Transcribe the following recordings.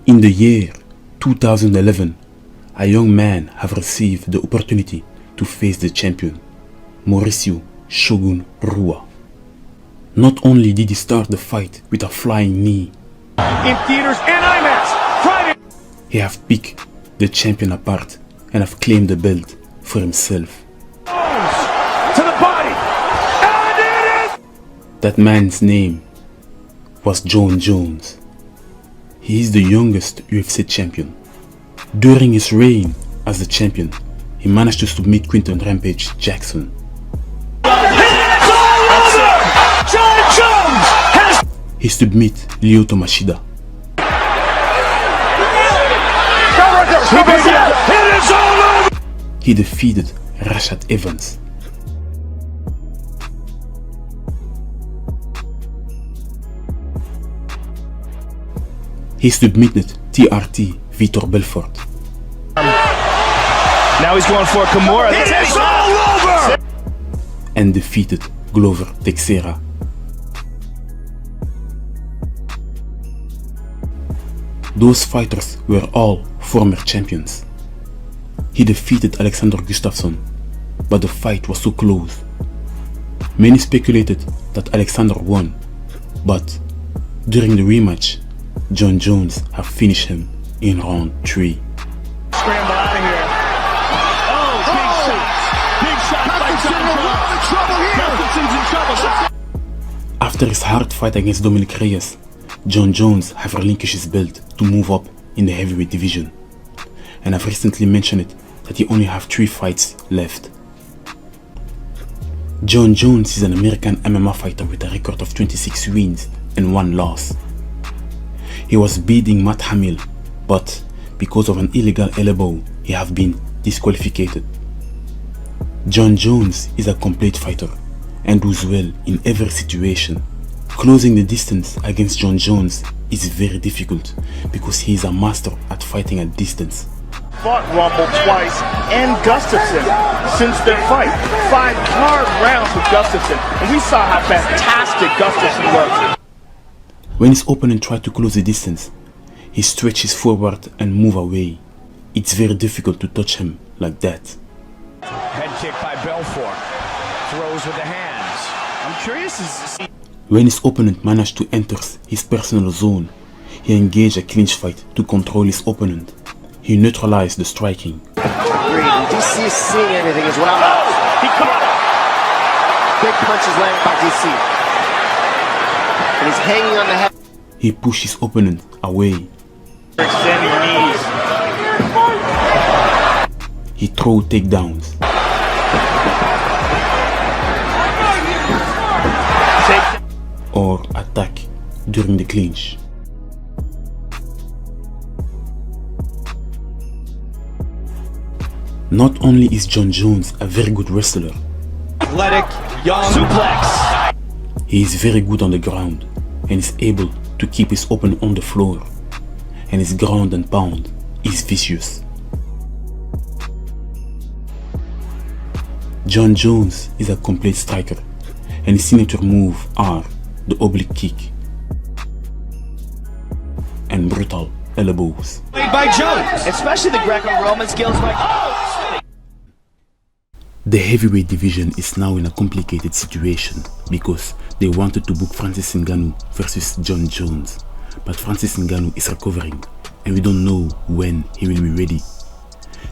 In the year 2011, a young man have received the opportunity to face the champion, Mauricio Shogun Rua. Not only did he start the fight with a flying knee, in theaters and IMAX Friday, he have picked the champion apart and have claimed the belt for himself. to the body, and it is! That man's name was Jon Jones. He is the youngest UFC champion. During his reign as the champion, he managed to submit Quinton Rampage Jackson. Jon Jones has He submit Lyoto Machida. it is all over! He defeated Rashad Evans. He submitted TRT Vitor Belfort. Now he's going for a Kimura. It is all over! And defeated Glover Teixeira. Those fighters were all former champions. He defeated Alexander Gustafsson, but the fight was so close. Many speculated that Alexander won, but during the rematch, Jon Jones have finished him in round 3. Scramble out of here. Oh, big shots. Big shots by Jon Jones. Gustafsson's in trouble. After his hard fight against Dominic Reyes, Jon Jones have relinquished his belt to move up in the heavyweight division, and I've recently mentioned it that he only have 3 fights left. Jon Jones is an American MMA fighter with a record of 26 wins and 1 loss. He was beating Matt Hamill, but because of an illegal elbow, he have been disqualified. Jon Jones is a complete fighter and does well in every situation. Closing the distance against Jon Jones is very difficult because he is a master at fighting at distance. Fought Rumble twice and Gustafsson since their fight. 5 hard rounds with Gustafsson, and we saw how fantastic Gustafsson was. When his opponent tries to close the distance, he stretches forward and moves away. It's very difficult to touch him like that. Head kick by Belfort. Throws with the hands. I'm curious to see. When his opponent managed to enter his personal zone, he engaged a clinch fight to control his opponent. He neutralized the striking. DC is seeing everything as well. He caught Big punches landed by DC. And he's hanging on the head. He pushed his opponent away. it. Extending knees. He threw takedowns. Take Or attack during the clinch. Not only is Jon Jones a very good wrestler, athletic, young suplex. he is very good on the ground and is able to keep his opponent on the floor, and his ground and pound is vicious. Jon Jones is a complete striker, and his signature move are the oblique kick and brutal elbows. Played by Jones, especially the Greco-Roman skills by. The heavyweight division is now in a complicated situation because they wanted to book Francis Ngannou versus Jon Jones, but Francis Ngannou is recovering and we don't know when he will be ready.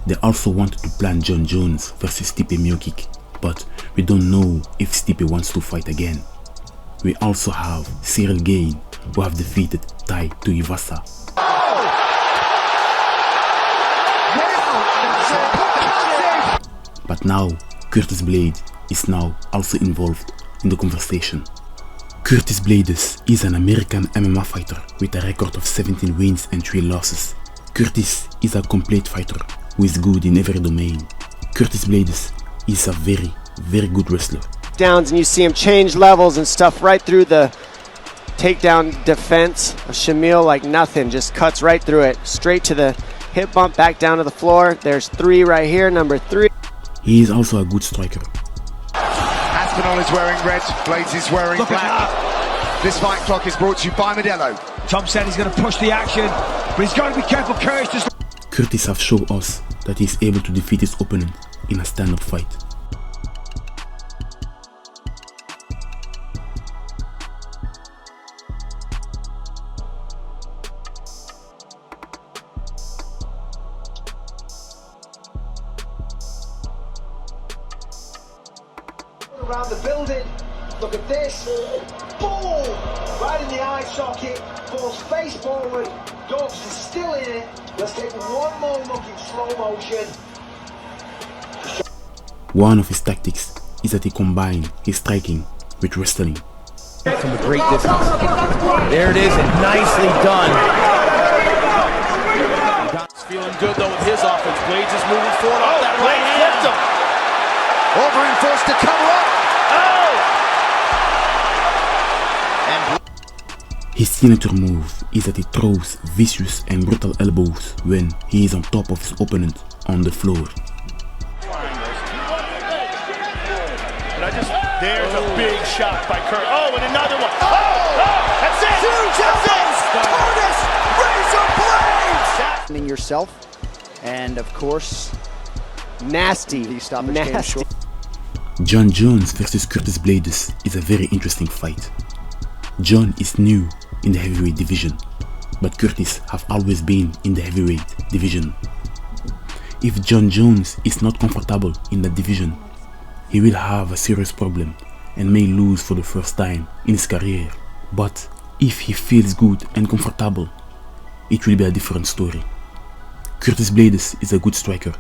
They also wanted to plan Jon Jones versus Stipe Miocic, but we don't know if Stipe wants to fight again. We also have Cyril Gane, who have defeated Tai Tuivasa. But now, Curtis Blaydes is now also involved in the conversation. Curtis Blaydes is an American MMA fighter with a record of 17 wins and 3 losses. Curtis is a complete fighter who is good in every domain. Curtis Blaydes is a very good wrestler. Downs, and you see him change levels and stuff right through the takedown defense of Shamil like nothing. Just cuts right through it. Straight to the hip bump, back down to the floor. There's 3 right here, number 3. He is also a good striker. Aspinall is wearing red, Blaydes is wearing black. This fight clock is brought to you by Modelo. Tom said he's going to push the action, but he's got to be careful. Curtis just... Curtis has shown us that he is able to defeat his opponent in a stand-up fight. Around the building, look at this, boom, right in the eye socket, falls face forward, Dobbs is still in it. Let's take one more look in slow motion. One of his tactics is that he combines his striking with wrestling. From a great distance. There it is, and nicely done. He's feeling good though with his offense. Blaydes is moving forward off that right hand. Over and forced to cover up. His signature move is that he throws vicious and brutal elbows when he is on top of his opponent on the floor. There's a big shot by Kurt. Oh, and another one. That's it. Curtis Razor Blaydes. Yourself, and of course, nasty. Jon Jones versus Curtis Blaydes is a very interesting fight. Jon is new in the heavyweight division, but Curtis have always been in the heavyweight division. If Jon Jones is not comfortable in that division, he will have a serious problem and may lose for the first time in his career. But if he feels good and comfortable, it will be a different story. Curtis Blaydes is a good striker,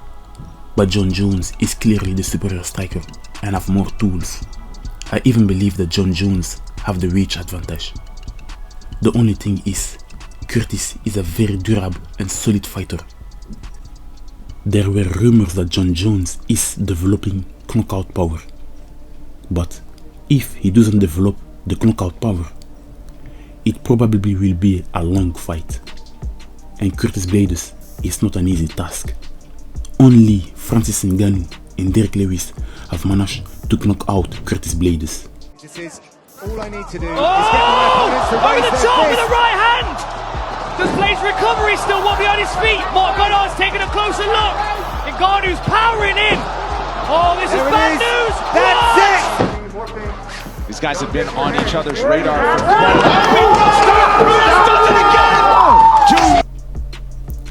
but Jon Jones is clearly the superior striker and have more tools. I even believe that Jon Jones have the reach advantage. The only thing is, Curtis is a very durable and solid fighter. There were rumors that Jon Jones is developing knockout power, but if he doesn't develop the knockout power, it probably will be a long fight, and Curtis Blaydes is not an easy task. Only Francis Ngannou and Derek Lewis have managed to knock out Curtis Blaydes. This is all I need to do is get my opponents to Over raise the their top with fist. the right hand! Does Blaydes recover? He's still wobbly on his feet. Mark Goddard's taking a closer look. Ngannou's powering in. Oh, this is bad news! That's it! These guys have been on each other's radar for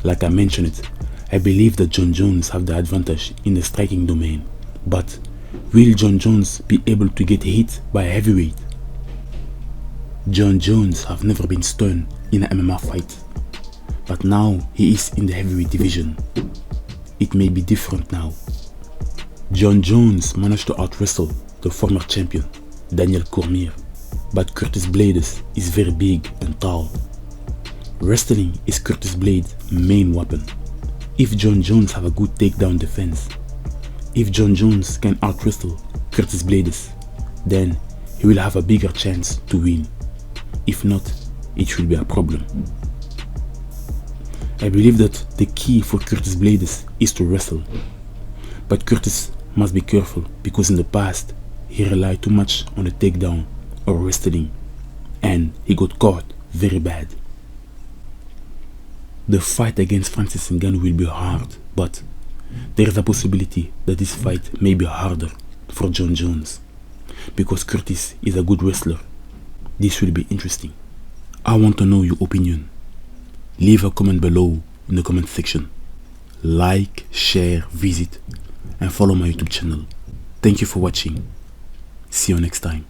Like I mentioned, I believe that Jon Jones have the advantage in the striking domain, but will Jon Jones be able to get hit by a heavyweight? Jon Jones have never been stunned in an MMA fight, but now he is in the heavyweight division. It may be different now. Jon Jones managed to out-wrestle the former champion, Daniel Cormier, but Curtis Blaydes is very big and tall. Wrestling is Curtis Blaydes' main weapon. If Jon Jones have a good takedown defense, if Jon Jones can out-wrestle Curtis Blaydes, then he will have a bigger chance to win. If not, it will be a problem. I believe that the key for Curtis Blaydes is to wrestle, but Curtis must be careful because in the past he relied too much on the takedown or wrestling and he got caught very bad. The fight against Francis Ngannou will be hard, but there is a possibility that this fight may be harder for Jon Jones because Curtis is a good wrestler. This will be interesting. I want to know your opinion. Leave a comment below in the comment section. Like, share, visit and follow my YouTube channel. Thank you for watching. See you next time.